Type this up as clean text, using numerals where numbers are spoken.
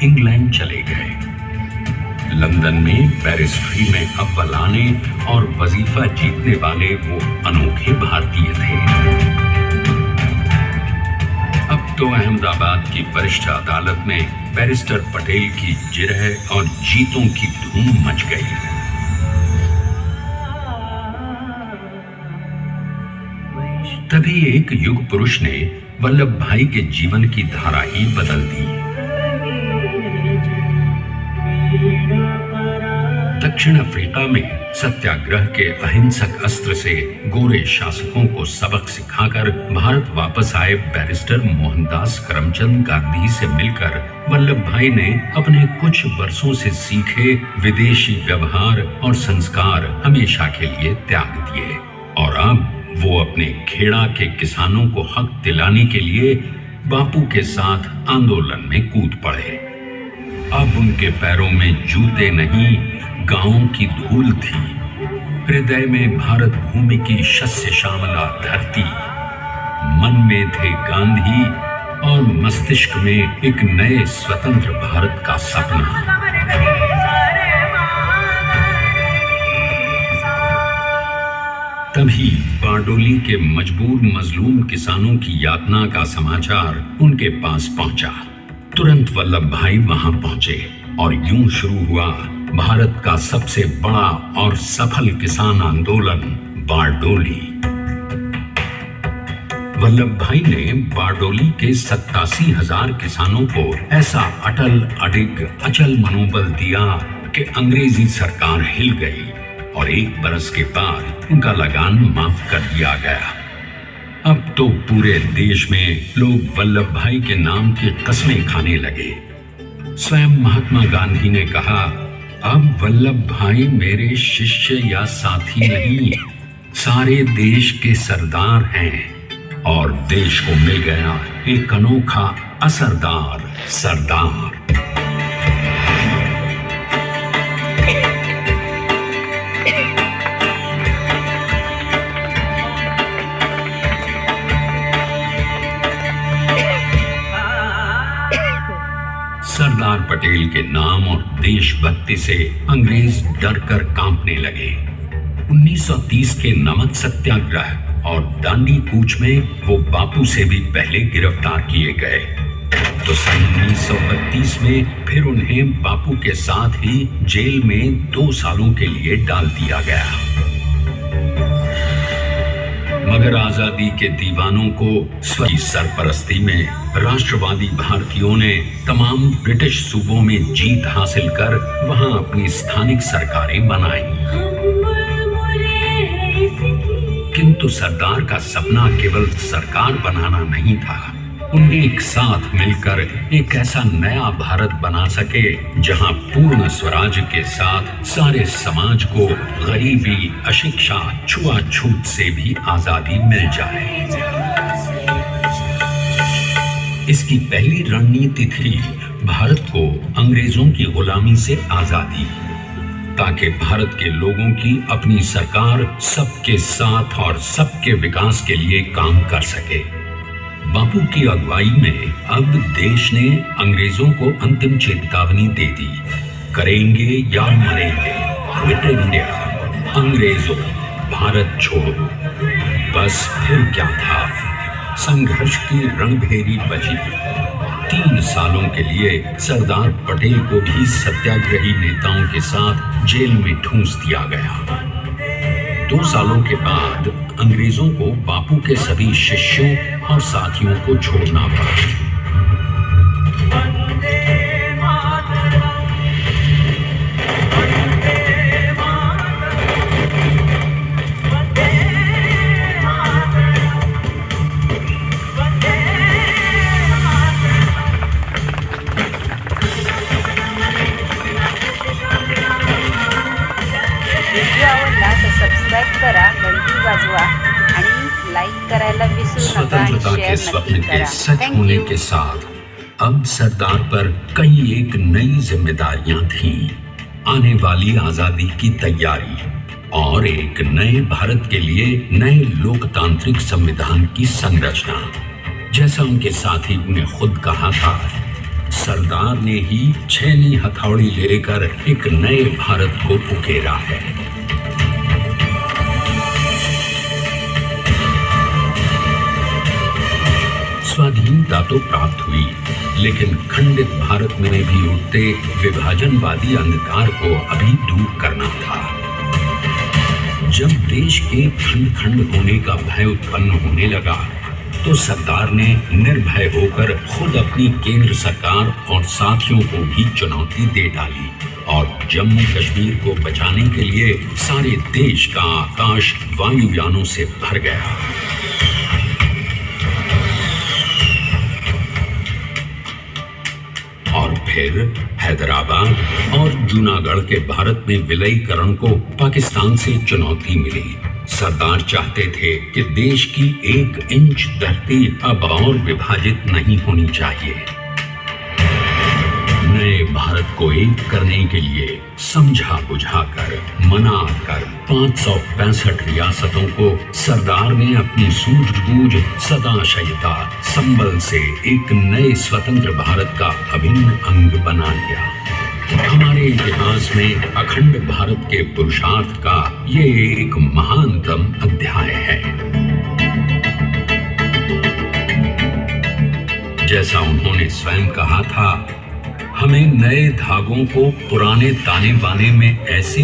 England चले गए। London में बैरिस्ट्री में अव्वल आने और वजीफा जीतने वाले वो अनोखे भारतीय थे। अब तो अहमदाबाद की वरिष्ठ अदालत में बैरिस्टर पटेल की जिरह और जीतों की धूम मच गई। तभी एक युग पुरुष ने वल्लभ भाई के जीवन की धारा ही बदल दी। दक्षिण अफ्रीका में सत्याग्रह के अहिंसक अस्त्र से गोरे शासकों को सबक सिखाकर भारत वापस आए बैरिस्टर मोहनदास करमचंद गांधी से मिलकर वल्लभ भाई ने अपने कुछ वर्षों से सीखे विदेशी व्यवहार और संस्कार हमेशा के लिए त्याग दिए और अब वो अपने खेड़ा के किसानों को हक दिलाने के लिए बापू के साथ आंदोलन में कूद पड़े। अब उनके पैरों में जूते नहीं, गांवों की धूल थी। हृदय में भारत भूमि की शस्य श्यामला धरती, मन में थे गांधी और मस्तिष्क में एक नए स्वतंत्र भारत का सपना। तभी बारडोली के मजबूर मजलूम किसानों की यातना का समाचार उनके पास पहुंचा। तुरंत वल्लभ भाई वहां पहुंचे और यूं शुरू हुआ भारत का सबसे बड़ा और सफल किसान आंदोलन बारडोली। वल्लभ भाई ने बारडोली के 87,000 किसानों को ऐसा अटल अडिग अचल मनोबल दिया कि अंग्रेजी सरकार हिल गई और 1 बरस के बाद उनका लगान माफ कर दिया गया। अब तो पूरे देश में लोग वल्लभ भाई के नाम की कस्में खाने लगे। स्वयं महात्मा गांधी ने कहा, अब वल्लभ भाई मेरे शिष्य या साथी नहीं, सारे देश के सरदार हैं और देश को मिल गया एक अनोखा असरदार सरदार। सरदार पटेल के नाम और देशभक्ति से अंग्रेज डर कर कांपने लगे। 1930 के नमक सत्याग्रह और दांडी कूच में वो बापू से भी पहले गिरफ्तार किए गए। तो सन 1932 में फिर उन्हें बापू के साथ ही जेल में 2 सालों के लिए डाल दिया गया। मगर आजादी के दीवानों को स्वयं सरपरस्ती में राष्ट्रवादी भारतीयों ने तमाम ब्रिटिश सूबों में जीत हासिल कर वहां अपनी स्थानिक सरकारें बनाई। किंतु सरदार का सपना केवल सरकार बनाना नहीं था, उन्हें एक साथ मिलकर एक ऐसा नया भारत बना सके जहां पूर्ण स्वराज के साथ सारे समाज को गरीबी, अशिक्षा, छुआछूत से भी आजादी मिल जाए। इसकी पहली रणनीति थी भारत को अंग्रेजों की गुलामी से आजादी, ताकि भारत के लोगों की अपनी सरकार सबके साथ और सबके विकास के लिए काम कर सके। बापू की अगुवाई में अब देश ने अंग्रेजों को अंतिम चेतावनी दे दी, करेंगे या मरेंगे, क्विट इंडिया, अंग्रेजों भारत छोड़ो। बस फिर क्या था, संघर्ष की रणभेरी बजी। 3 सालों के लिए सरदार पटेल को भी सत्याग्रही नेताओं के साथ जेल में ठूंस दिया गया। 2 सालों के बाद अंग्रेजों को बापू के सभी शिष्यों और साथियों को छोड़ना पड़ा। सबस्क्राइब करा, घंटी वाजवा आणि लाईक करायला विसरू नका। स्वतंत्रता के स्वप्न के सच होने के साथ अब सरदार पर कई एक नई जिम्मेदारियां थीं। आने वाली आजादी की तैयारी और एक नए भारत के लिए नए लोकतांत्रिक संविधान की संरचना। जैसा उनके साथी ने खुद कहा था, सरदार ने ही छैनी हथौड़ी लेकर एक नए भारत को उकेरा है। स्वाधीनता तो प्राप्त हुई, लेकिन खंडित भारत में भी उठते विभाजनवादी अंधकार को अभी दूर करना था। जब देश के खंड खंड होने का भय उत्पन्न होने लगा, तो सरदार ने निर्भय होकर खुद अपनी केंद्र सरकार और साथियों को भी चुनौती दे डाली और जम्मू कश्मीर को बचाने के लिए सारे देश का आकाश वायुयानों से भर गया। और फिर हैदराबाद और जूनागढ़ के भारत में विलयीकरण को पाकिस्तान से चुनौती मिली। सरदार चाहते थे कि देश की 1 इंच धरती अब और विभाजित नहीं होनी चाहिए। नए भारत को एक करने के लिए समझा बुझाकर मनाकर 565 रियासतों को सरदार ने अपनी सूझबूझ सदाशयता संबल से एक नए स्वतंत्र भारत का अभिन्न अंग बना लिया। हमारे इतिहास में अखंड भारत के पुरुषार्थ का ये एक महानतम अध्याय है। जैसा उन्होंने स्वयं कहा था, हमें नए धागों को पुराने ताने बाने में ऐसे